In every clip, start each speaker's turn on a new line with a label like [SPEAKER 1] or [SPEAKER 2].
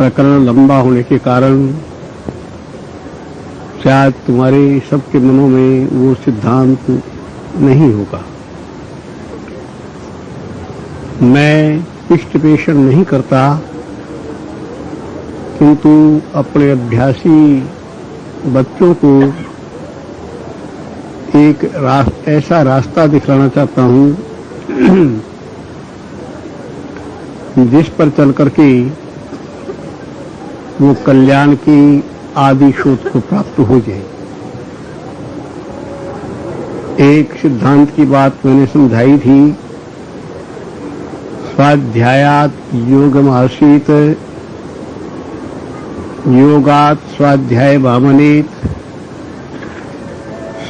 [SPEAKER 1] प्रकरण लंबा होने के कारण शायद तुम्हारे सबके मनों में वो सिद्धांत नहीं होगा। मैं पृष्ठपेषण नहीं करता, किंतु अपने अभ्यासी बच्चों को एक ऐसा रास्ता दिखलाना चाहता हूं जिस पर चल करके वो कल्याण की आदि शोध को प्राप्त हो जाए। एक सिद्धांत की बात मैंने समझाई थी, स्वाध्यायात योगमासीत योगात स्वाध्याय भावनेत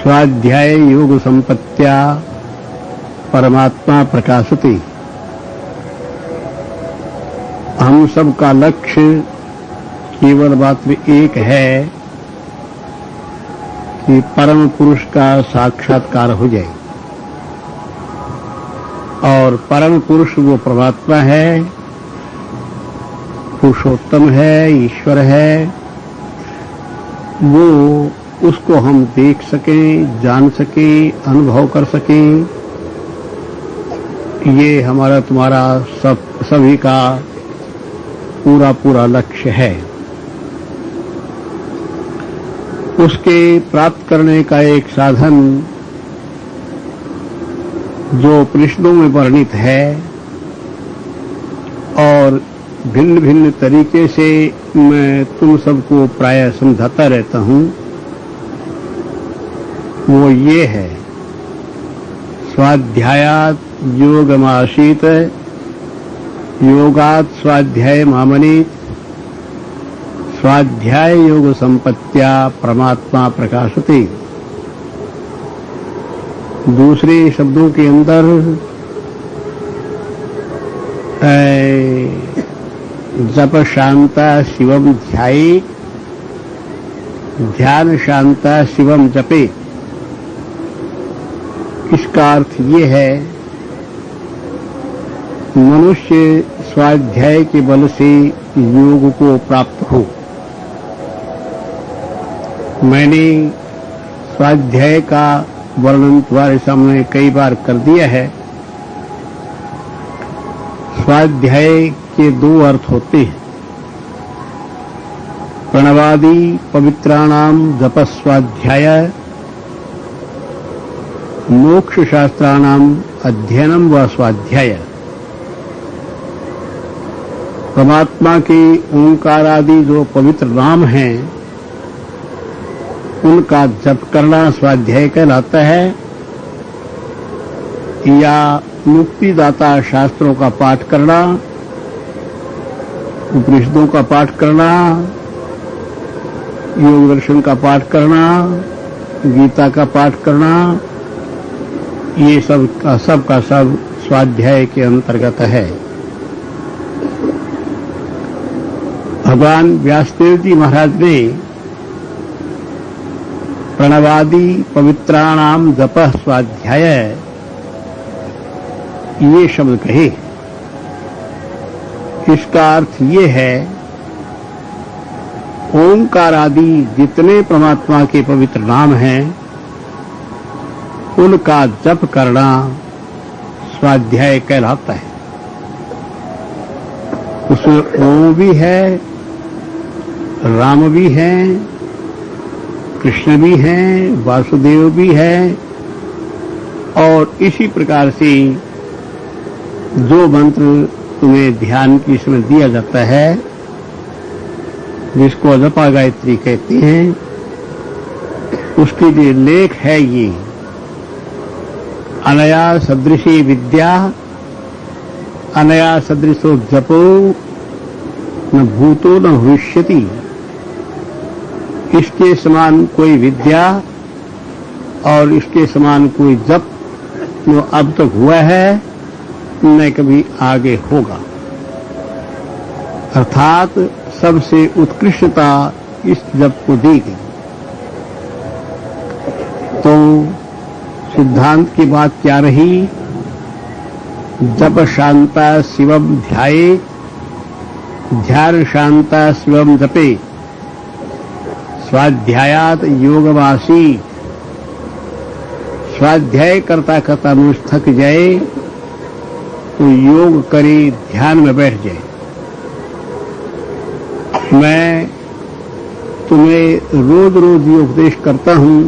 [SPEAKER 1] स्वाध्याय योग संपत्त्या परमात्मा प्रकाशते। हम सबका लक्ष्य केवल मात्र एक है कि परम पुरुष का साक्षात्कार हो जाए, और परम पुरुष वो परमात्मा है, पुरुषोत्तम है, ईश्वर है। वो उसको हम देख सकें, जान सकें, अनुभव कर सकें, ये हमारा तुम्हारा सभी का पूरा लक्ष्य है। उसके प्राप्त करने का एक साधन जो उपनिषदों में वर्णित है और भिन्न भिन्न तरीके से मैं तुम सबको प्रायः समझाता रहता हूं, वो ये है, स्वाध्यायात योगमासीत योगात स्वाध्याय मामनीत स्वाध्याय योग संपत्त्या परमात्मा प्रकाशते। दूसरे शब्दों के अंदर जप शांता शिवम ध्याये, ध्यान शांता शिवम जपे। इसका अर्थ ये है, मनुष्य स्वाध्याय के बल से योग को प्राप्त हो। मैंने स्वाध्याय का वर्णन तुम्हारे सामने कई बार कर दिया है। स्वाध्याय के दो अर्थ होते हैं, प्रणवादि पवित्राणाम जपस्वाध्याय, मोक्ष शास्त्राणाम अध्ययनम व स्वाध्याय। परमात्मा के ओंकार आदि जो पवित्र नाम हैं, उनका जप करना स्वाध्याय कहलाता है, या मुक्तिदाता शास्त्रों का पाठ करना, उपनिषदों का पाठ करना, योग दर्शन का पाठ करना, गीता का पाठ करना, ये सब का सब स्वाध्याय के अंतर्गत है। भगवान व्यासदेव जी महाराज ने प्रणवादि पवित्राणाम जप स्वाध्याय ये शब्द कहे। इसका अर्थ ये है, ओंकार आदि जितने परमात्मा के पवित्र नाम हैं, उनका जप करना स्वाध्याय कहलाता है। उसमें ओम भी है, राम भी हैं, कृष्ण भी हैं, वासुदेव भी है, और इसी प्रकार से जो मंत्र तुम्हें ध्यान की समय दिया जाता है, जिसको जपा गायत्री कहते हैं, उसके लिए लेख है ये, अनया सदृशी विद्या अनया सदृशो जपो न भूतो न भविष्यति। इसके समान कोई विद्या और इसके समान कोई जप जो अब तक हुआ है न कभी आगे होगा। अर्थात सबसे उत्कृष्टता इस जप को दी गई। तो सिद्धांत की बात क्या रही? जप शांता शिवम ध्याये, ध्यान शांता शिवम जपे, स्वाध्यायात योगवासी। स्वाध्याय करता करता मनुष्य थक जाए तो योग करे, ध्यान में बैठ जाए। मैं तुम्हें रोज रोज ये उपदेश करता हूं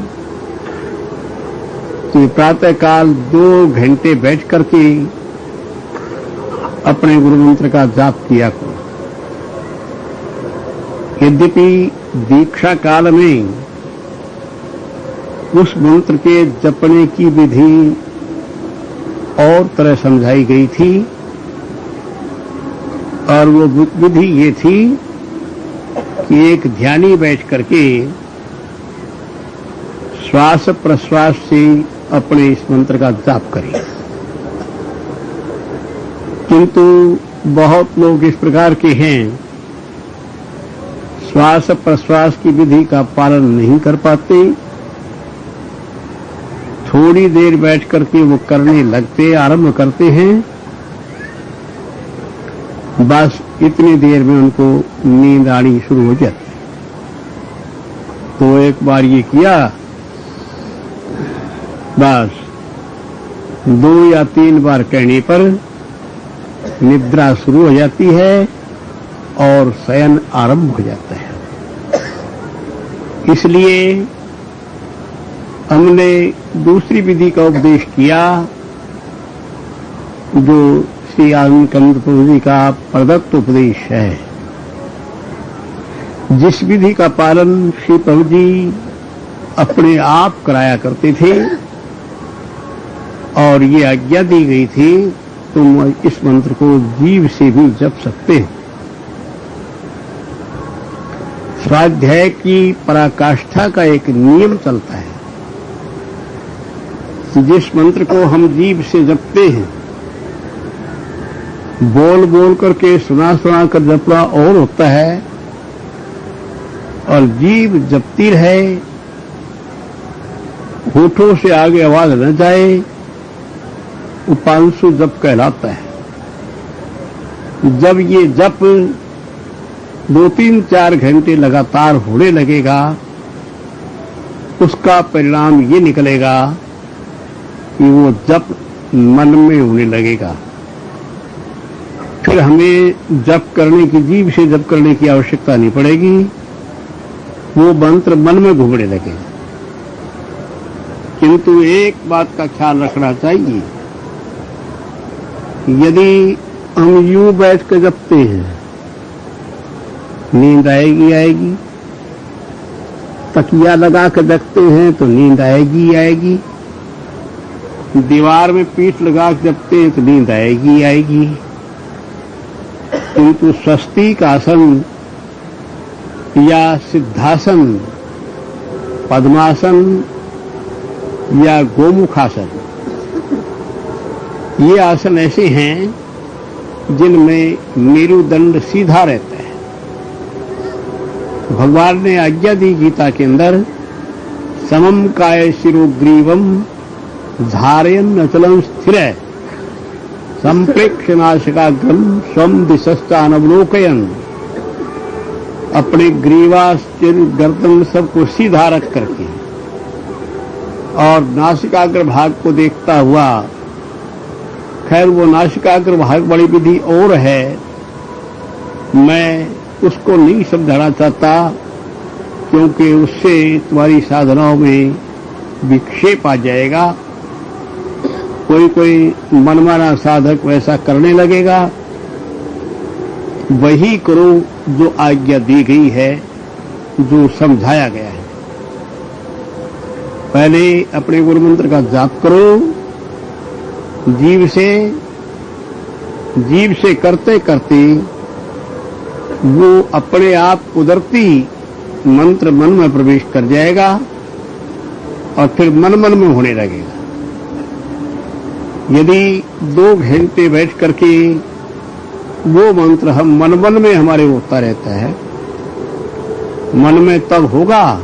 [SPEAKER 1] कि प्रातःकाल 2 घंटे बैठ करके अपने गुरु मंत्र का जाप किया करो। यद्यपि दीक्षा काल में उस मंत्र के जपने की विधि और तरह समझाई गई थी, और वो विधि ये थी कि एक ध्यानी बैठ करके श्वास प्रश्वास से अपने इस मंत्र का जाप करें। किंतु बहुत लोग इस प्रकार के हैं, श्वास प्रश्वास की विधि का पालन नहीं कर पाते। थोड़ी देर बैठ करके वो करने लगते, आरंभ करते हैं, बस इतनी देर में उनको नींद आनी शुरू हो जाती। तो एक बार ये किया, बस 2 या 3 बार कहने पर निद्रा शुरू हो जाती है और शयन आरंभ हो जाता है। इसलिए हमने दूसरी विधि का उपदेश किया जो श्री आनंद प्रभु जी का प्रदत्त उपदेश है। जिस विधि का पालन श्री प्रभु जी अपने आप कराया करते थे और ये आज्ञा दी गई थी, तुम इस मंत्र को जीव से भी जप सकते हो। स्वाध्याय की पराकाष्ठा का एक नियम चलता है कि जिस मंत्र को हम जीव से जपते हैं, बोल बोल करके सुना सुना कर जपना और होता है, और जीव जपती रहे, होठों से आगे आवाज न जाए, वो 500 जप कहलाता है। जब ये जप 2, 3, 4 घंटे लगातार होने लगेगा, उसका परिणाम ये निकलेगा कि वो जप मन में होने लगेगा। फिर हमें जप करने की, जीव से जप करने की आवश्यकता नहीं पड़ेगी, वो मंत्र मन में घूमने लगेगा। किंतु एक बात का ख्याल रखना चाहिए, यदि हम यूं बैठ कर जपते हैं, नींद आएगी, तकिया लगा कर जगते हैं तो नींद आएगी, दीवार में पीठ लगा कर जपते हैं तो नींद आएगी। किंतु स्वस्तिक आसन या सिद्धासन, पद्मासन या गोमुखासन, ये आसन ऐसे हैं जिनमें मेरुदंड सीधा रहता है। भगवान ने आज्ञा दी गीता के अंदर, समम काय शिरोग्रीवम धारयन् अचलं स्थिर संप्रेक्ष्य नासिकाग्रम स्वम दिशश्चानवलोकयन्। अपने ग्रीवा, सिर, गर्दन सबको सीधा रख करके और नासिकाग्र भाग को देखता हुआ, खैर वो नासिकाग्र भाग बड़ी विधि और है, मैं उसको नहीं समझाना चाहता क्योंकि उससे तुम्हारी साधनाओं में विक्षेप आ जाएगा। कोई मनमाना साधक वैसा करने लगेगा। वही करो जो आज्ञा दी गई है, जो समझाया गया है। पहले अपने गुरु मंत्र का जाप करो जीव से करते करते वो अपने आप कुदरती मंत्र मन में प्रवेश कर जाएगा और फिर मन मन में होने लगेगा। यदि 2 घंटे बैठ करके वो मंत्र हम मन मन में हमारे होता रहता है, मन में तब होगा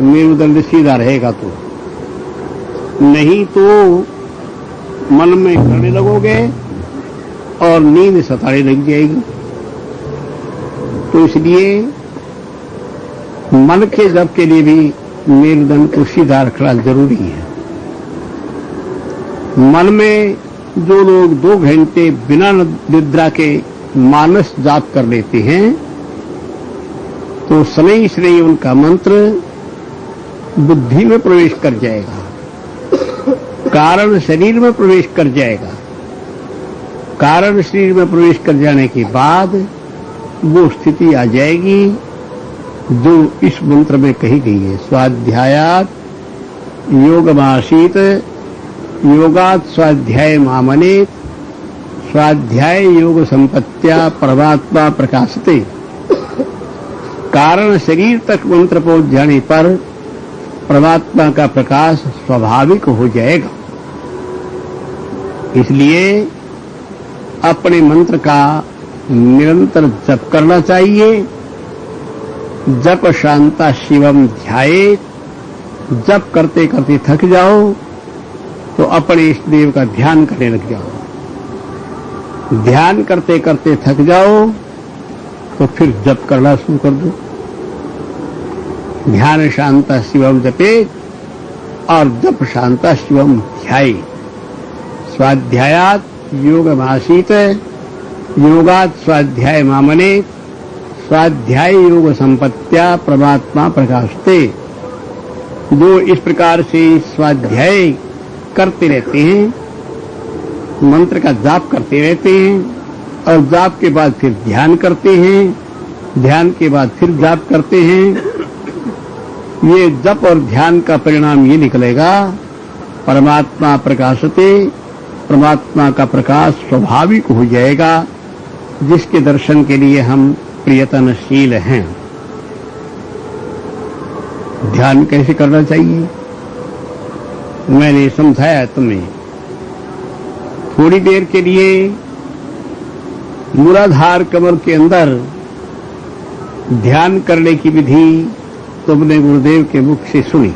[SPEAKER 1] मेरुदंड सीधा रहेगा, तो नहीं तो मन में करने लगोगे और नींद सताने लग जाएगी। तो इसलिए मन के जप के लिए भी मेरुदंड को सीधा रखना जरूरी है। मन में जो लोग 2 घंटे बिना निद्रा के मानस जाप कर लेते हैं, तो शनै शनै उनका मंत्र बुद्धि में प्रवेश कर जाएगा, कारण शरीर में प्रवेश कर जाएगा। कारण शरीर में प्रवेश कर जाने के बाद वो स्थिति आ जाएगी जो इस मंत्र में कही गई है। स्वाध्यायात योगमासीत योगात स्वाध्याय मामनेत स्वाध्याय योग संपत्त्या परमात्मा प्रकाशते। कारण शरीर तक मंत्र पहुंच जाने पर परमात्मा का प्रकाश स्वाभाविक हो जाएगा। इसलिए अपने मंत्र का निरंतर जप करना चाहिए। जप शांता शिवम ध्यायेत। जप करते करते थक जाओ तो अपने इष्ट देव का ध्यान करने लग जाओ। ध्यान करते करते थक जाओ तो फिर जप करना शुरू कर दो। ध्यान शांता शिवम जपेत और जप शांता शिवम ध्याये। स्वाध्यायात योगमासीत योगात स्वाध्याय मामने स्वाध्याय योग संपत्त्या परमात्मा प्रकाशते। जो इस प्रकार से स्वाध्याय करते रहते हैं, मंत्र का जाप करते रहते हैं और जाप के बाद फिर ध्यान करते हैं, ध्यान के बाद फिर जाप करते हैं, ये जप और ध्यान का परिणाम ये निकलेगा परमात्मा प्रकाशते। परमात्मा का प्रकाश स्वाभाविक हो जाएगा, जिसके दर्शन के लिए हम प्रयत्नशील हैं। ध्यान कैसे करना चाहिए मैंने समझाया तुम्हें। थोड़ी देर के लिए मूलाधार कमल के अंदर ध्यान करने की विधि तुमने गुरुदेव के मुख से सुनी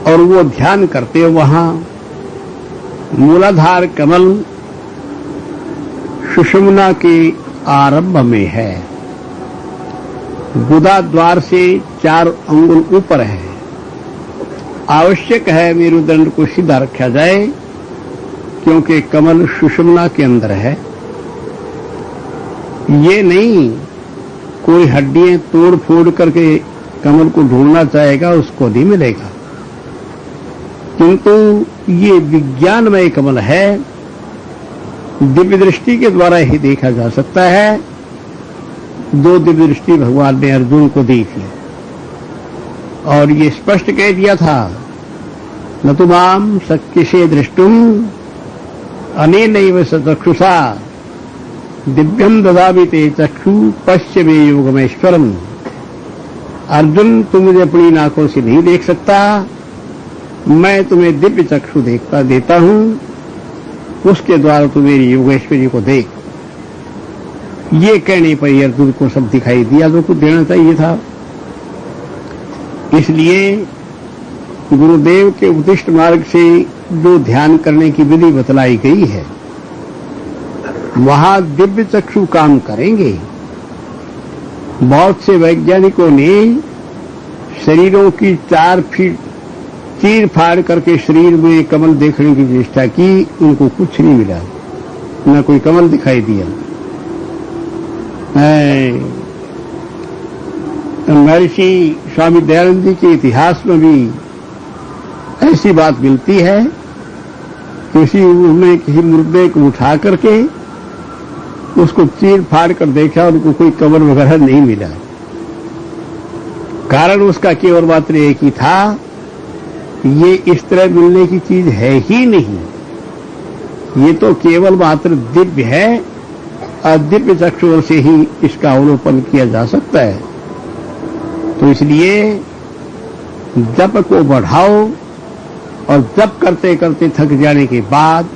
[SPEAKER 1] और वो ध्यान करते हो। वहां मूलाधार कमल सुषुम्ना के आरंभ में है, गुदा द्वार से 4 अंगुल ऊपर है। आवश्यक है मेरुदंड को सीधा रखा जाए क्योंकि कमल सुषुम्ना के अंदर है। ये नहीं कोई हड्डियां तोड़ फोड़ करके कमल को ढूंढना चाहेगा उसको नहीं मिलेगा, किंतु ये विज्ञानमय कमल है, दिव्य दृष्टि के द्वारा ही देखा जा सकता है। जो दिव्य दृष्टि भगवान ने अर्जुन को दी थी और ये स्पष्ट कह दिया था, न तो माम शक्यसे दृष्टुम अनेनैव चक्षुषा दिव्यम ददामि ते चक्षु पश्य मे योगमेश्वरम। अर्जुन तुम मुझे अपनी आंखों से नहीं देख सकता, मैं तुम्हें दिव्य चक्षु देता हूं, उसके द्वारा तू मेरी योगेश्वरी को देख। ये कहने पर अर्जुन को सब दिखाई दिया जो कुछ देना चाहिए था। इसलिए गुरुदेव के उपदिष्ट मार्ग से जो ध्यान करने की विधि बतलाई गई है, वहां दिव्य चक्षु काम करेंगे। बहुत से वैज्ञानिकों ने शरीरों की 4 फीट चीर फाड़ करके शरीर में कमल देखने की चेष्टा की, उनको कुछ नहीं मिला, न कोई कमल दिखाई दिया। महर्षि स्वामी दयानंद जी के इतिहास में भी ऐसी बात मिलती है कि उन्होंने किसी मुर्दे को उठा करके उसको चीर फाड़ कर देखा, उनको कोई कमल वगैरह नहीं मिला। कारण उसका केवल मात्र एक ही था ये इस तरह मिलने की चीज है ही नहीं। ये तो केवल मात्र दिव्य है और दिव्य चक्षुओं से ही इसका अवलोकन किया जा सकता है। तो इसलिए जप को बढ़ाओ और जप करते करते थक जाने के बाद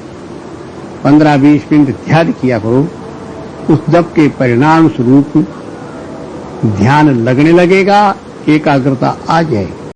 [SPEAKER 1] 15-20 मिनट ध्यान किया करो। उस जप के परिणाम स्वरूप ध्यान लगने लगेगा, एकाग्रता आ जाएगी।